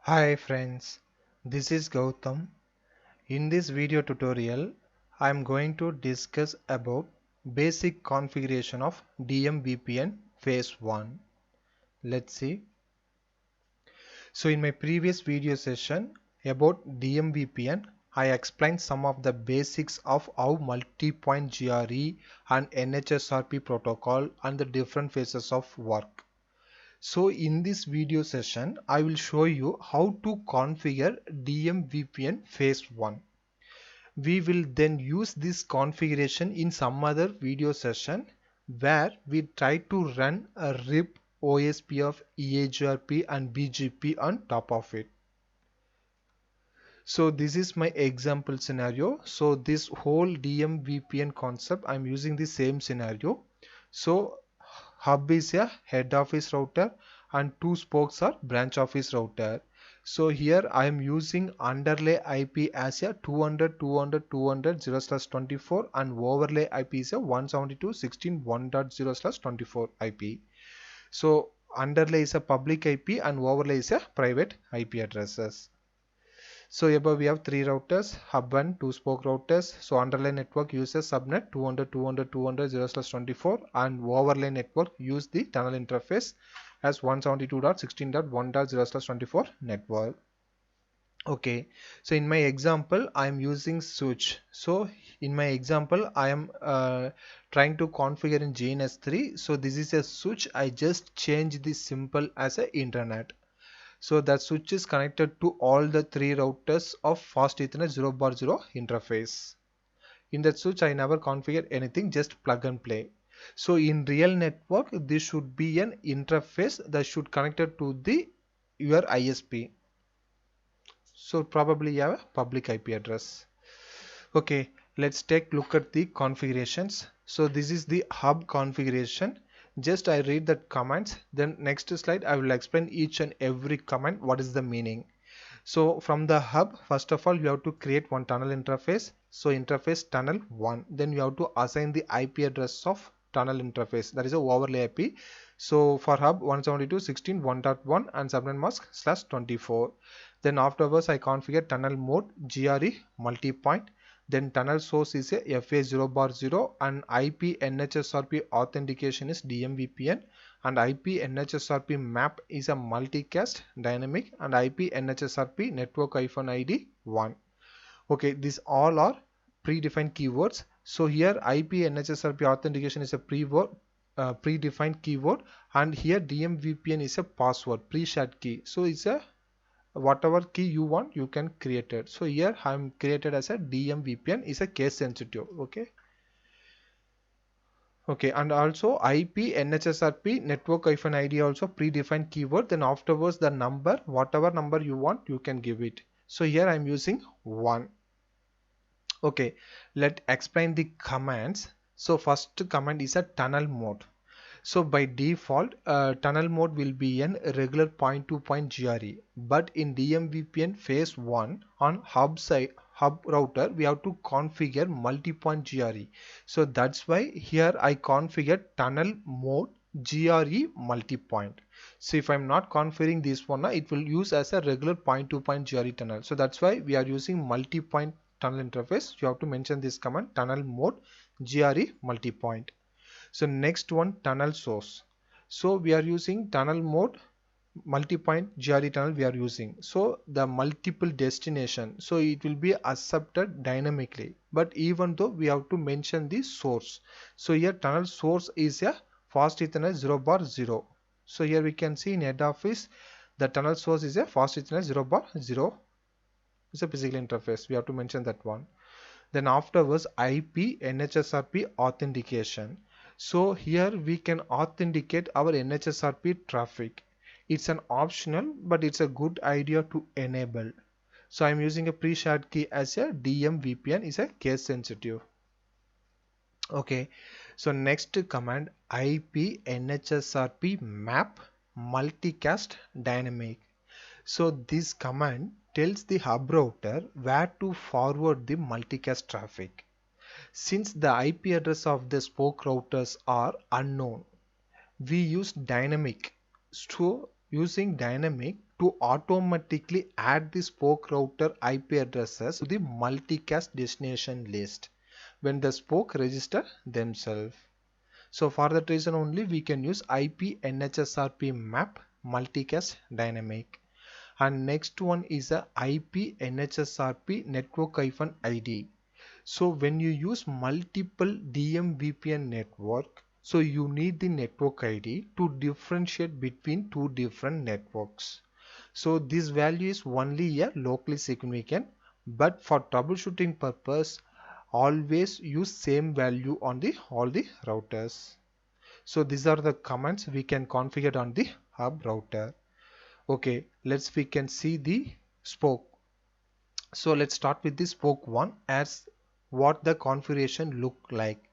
Hi friends, this is Gautam. In this video tutorial, I am going to discuss about basic configuration of DMVPN Phase 1. Let's see. So in my previous video session about DMVPN, I explained some of the basics of how multi-point GRE and NHSRP protocol and the different phases of work. So in this video session, I will show you how to configure DMVPN Phase 1. We will then use this configuration in some other video session where we try to run a RIP OSP of EHRP and BGP on top of it. So this is my example scenario. So this whole DMVPN concept, I'm using the same scenario. So hub is a head office router and two spokes are branch office router. So here I am using underlay IP as a 200.200.200/24 and overlay IP is a 172.168.1.0/24 IP. So underlay is a public IP and overlay is a private IP addresses. So above we have three routers, hub and two spoke routers. So underlay network uses subnet 200.200.0/24 and overlay network use the tunnel interface as 172.16.1.0/24 network. Okay, so in my example I am using switch. So in my example I am trying to configure in GNS3. So this is a switch. I just change the symbol as a internet. So that switch is connected to all the three routers of fast Ethernet 0/0 interface. In that switch I never configure anything, just plug and play. So in real network this should be an interface that should connected to the your ISP. So probably you have a public IP address. Okay, let's take a look at the configurations. So this is the hub configuration. Just I read the commands, then next slide I will explain each and every command what is the meaning. So from the hub, first of all you have to create one tunnel interface. So interface tunnel 1, then you have to assign the IP address of tunnel interface, that is a overlay IP. So for hub 172.16.1.1 and subnet mask /24. Then afterwards I configure tunnel mode GRE multi-point. Then tunnel source is a FA0/0 and IP NHSRP authentication is DMVPN and IP NHSRP map is a multicast dynamic and IP NHSRP network-ID 1. Okay, these all are predefined keywords. So here IP NHSRP authentication is a predefined keyword and here DMVPN is a password pre-shared key. So it's a whatever key you want you can create it. So here I'm created as a DMVPN is a case sensitive. Okay, and also IP NHSRP network-ID also predefined keyword. Then afterwards the number, whatever number you want you can give it. So here I'm using 1. Okay, let's explain the commands. So first command is a tunnel mode. So by default, tunnel mode will be an regular point-to-point GRE. But in DMVPN Phase 1 on hub router, we have to configure multi-point GRE. So that's why here I configure tunnel mode GRE multi-point. So if I'm not configuring this one, it will use as a regular point-to-point GRE tunnel. So that's why we are using multi-point tunnel interface. You have to mention this command tunnel mode GRE multi-point. So next one, tunnel source. So we are using tunnel mode multi-point GRE tunnel we are using. So the multiple destination, so it will be accepted dynamically, but even though we have to mention the source. So here tunnel source is a fast Ethernet 0/0. So here we can see in head office the tunnel source is a fast Ethernet 0/0. It's a physical interface, we have to mention that one. Then afterwards IP NHSRP authentication. So here we can authenticate our NHSRP traffic. It's an optional, but it's a good idea to enable. So I'm using a pre-shared key as a DMVPN is a case sensitive. Okay, so next command IP NHSRP map multicast dynamic. So this command tells the hub router where to forward the multicast traffic. Since the IP address of the spoke routers are unknown, we use dynamic. So using dynamic to automatically add the spoke router IP addresses to the multicast destination list when the spoke register themselves. So for that reason only we can use ipnhsrp map multicast dynamic. And next one is a ipnhsrp network-id. So when you use multiple DMVPN network, so you need the network ID to differentiate between two different networks. So this value is only a locally significant, but for troubleshooting purpose, always use same value on the all the routers. So these are the commands we can configure on the hub router. Okay, we can see the spoke. So let's start with the spoke one as what the configuration look like.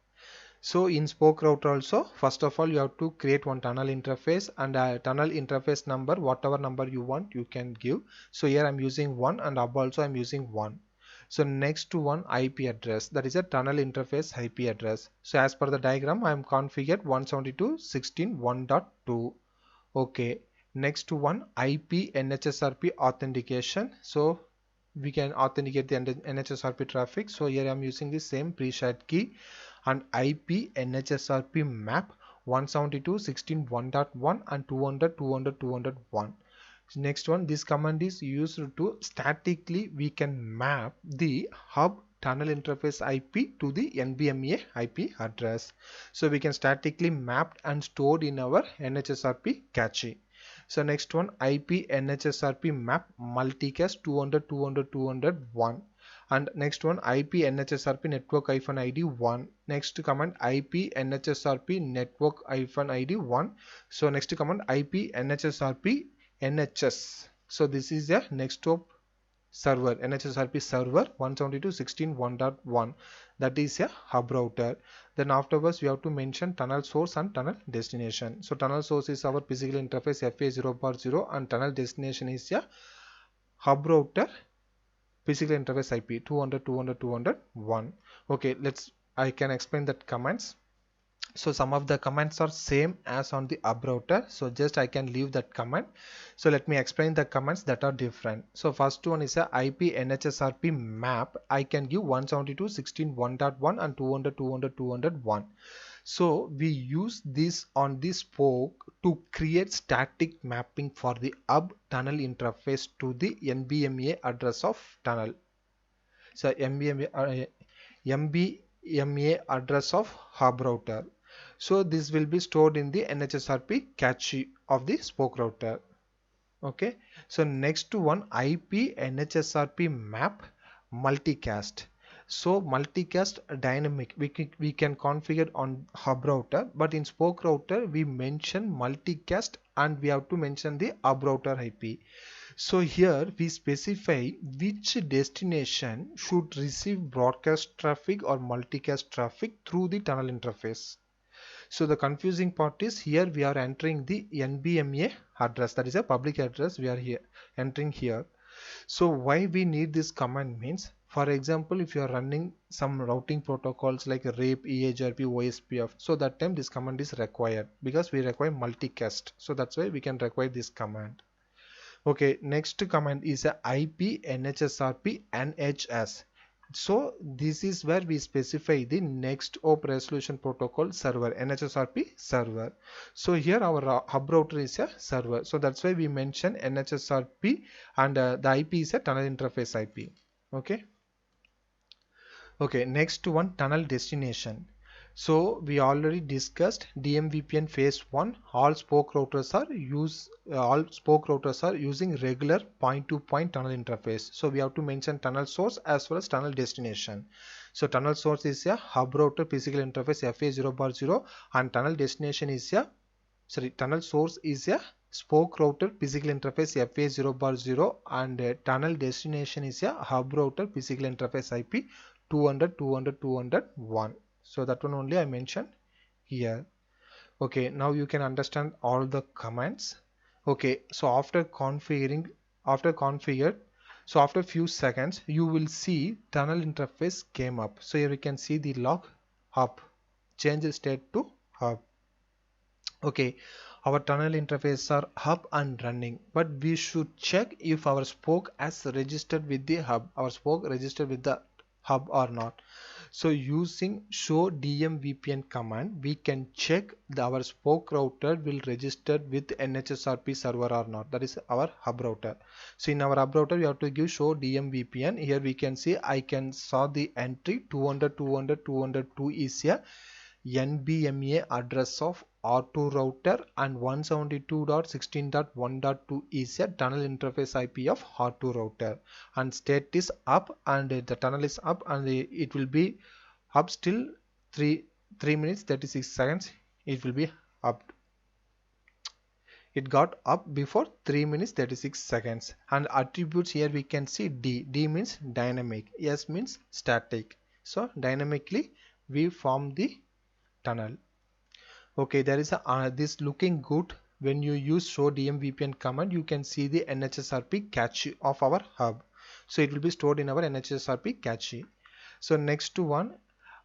So in spoke router also, first of all you have to create one tunnel interface, and a tunnel interface number, whatever number you want you can give. So here I'm using 1, and hub also I'm using 1. So next to one IP address, that is a tunnel interface IP address. So as per the diagram I am configured 172.168.1.2. Okay, next to one IP NHSRP authentication. So we can authenticate the NHSRP traffic. So here I am using the same pre-shared key, and IP NHSRP map 172.16.1.1 and 200.200.201. Next one, this command is used to statically we can map the hub tunnel interface IP to the NVMe IP address. So we can statically map and stored in our NHSRP cache. So next one, IP NHSRP map multicast 200.200.201. And next one, IP NHSRP network-ID 1. Next command, IP NHSRP network-ID 1. So next command, IP NHSRP NHS. So this is a next hop server, NHSRP server 172.16.1.1. that is a hub router. Then afterwards we have to mention tunnel source and tunnel destination. So tunnel source is our physical interface FA0/0, and tunnel destination is a hub router physical interface IP 200.200.201. Okay, I can explain that commands. So some of the commands are same as on the hub router, so just I can leave that command. So let me explain the commands that are different. So first one is a IP NHSRP map. I can give 172.16.1.1 and 200.200.201. So we use this on this spoke to create static mapping for the hub tunnel interface to the NVMe address of tunnel. So NVMe address of hub router. So this will be stored in the NHSRP cache of the spoke router. Okay, so next to one, IP NHSRP map multicast. So multicast dynamic we can configure on hub router, but in spoke router we mention multicast and we have to mention the hub router IP. So here we specify which destination should receive broadcast traffic or multicast traffic through the tunnel interface. So the confusing part is here we are entering the NVMe address, that is a public address we are here entering here. So why we need this command means, for example, if you are running some routing protocols like RAPE, EHRP, OSPF, so that time this command is required because we require multicast. So that's why we can require this command. Okay, next command is a IP NHSRP NHS. So this is where we specify the next hop resolution protocol server, NHSRP server. So here our hub router is a server, so that's why we mention NHSRP, and the IP is a tunnel interface IP. Okay, next one, tunnel destination. So we already discussed DMVPN phase 1. All spoke routers are using regular point-to-point tunnel interface. So we have to mention tunnel source as well as tunnel destination. So tunnel source is a hub router physical interface FA0/0, and tunnel destination is a tunnel source is a spoke router physical interface FA0/0, and tunnel destination is a hub router physical interface IP 200.200.201. So that one only I mentioned here. Okay, now you can understand all the commands. Okay, so after configured, so after few seconds you will see tunnel interface came up. So here you can see the log hub, change the state to hub. Okay, Our tunnel interface are hub and running, but we should check if our spoke has registered with the hub, our spoke registered with the hub or not. So using show DMVPN command, we can check our spoke router will register with NHSRP server or not. That is our hub router. So in our hub router, we have to give show DMVPN. Here we can see I can saw the entry 200.200.202 is a NBMA address of R2 router and 172.16.1.2 is a tunnel interface IP of R2 router, and state is up and the tunnel is up and it will be up still 3 minutes 36 seconds. It will be up. It got up before 3 minutes 36 seconds. And attributes, here we can see D means dynamic, S means static. So dynamically we form the tunnel. Okay, there is a this looking good. When you use show DMVPN command, you can see the NHSRP cache of our hub. So it will be stored in our NHSRP cache. So next to one,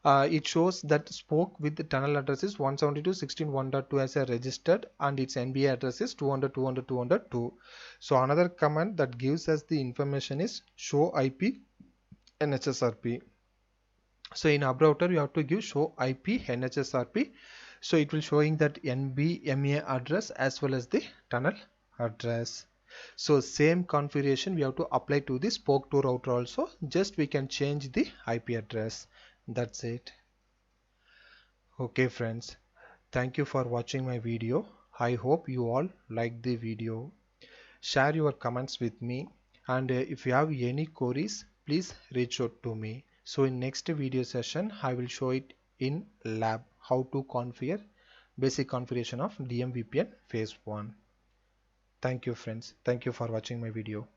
it shows that spoke with the tunnel address is 172.16.1.2 as a registered and its NBA address is 200.200.202. So another command that gives us the information is show IP NHSRP. So in hub router you have to give show IP NHSRP. So it will showing that NBMA address as well as the tunnel address. So same configuration we have to apply to the spoke 2 router also. Just we can change the IP address. That's it. Okay friends, thank you for watching my video. I hope you all like the video. Share your comments with me, and if you have any queries, please reach out to me. So in next video session I will show it in lab how to configure basic configuration of DMVPN phase 1. Thank you friends. Thank you for watching my video.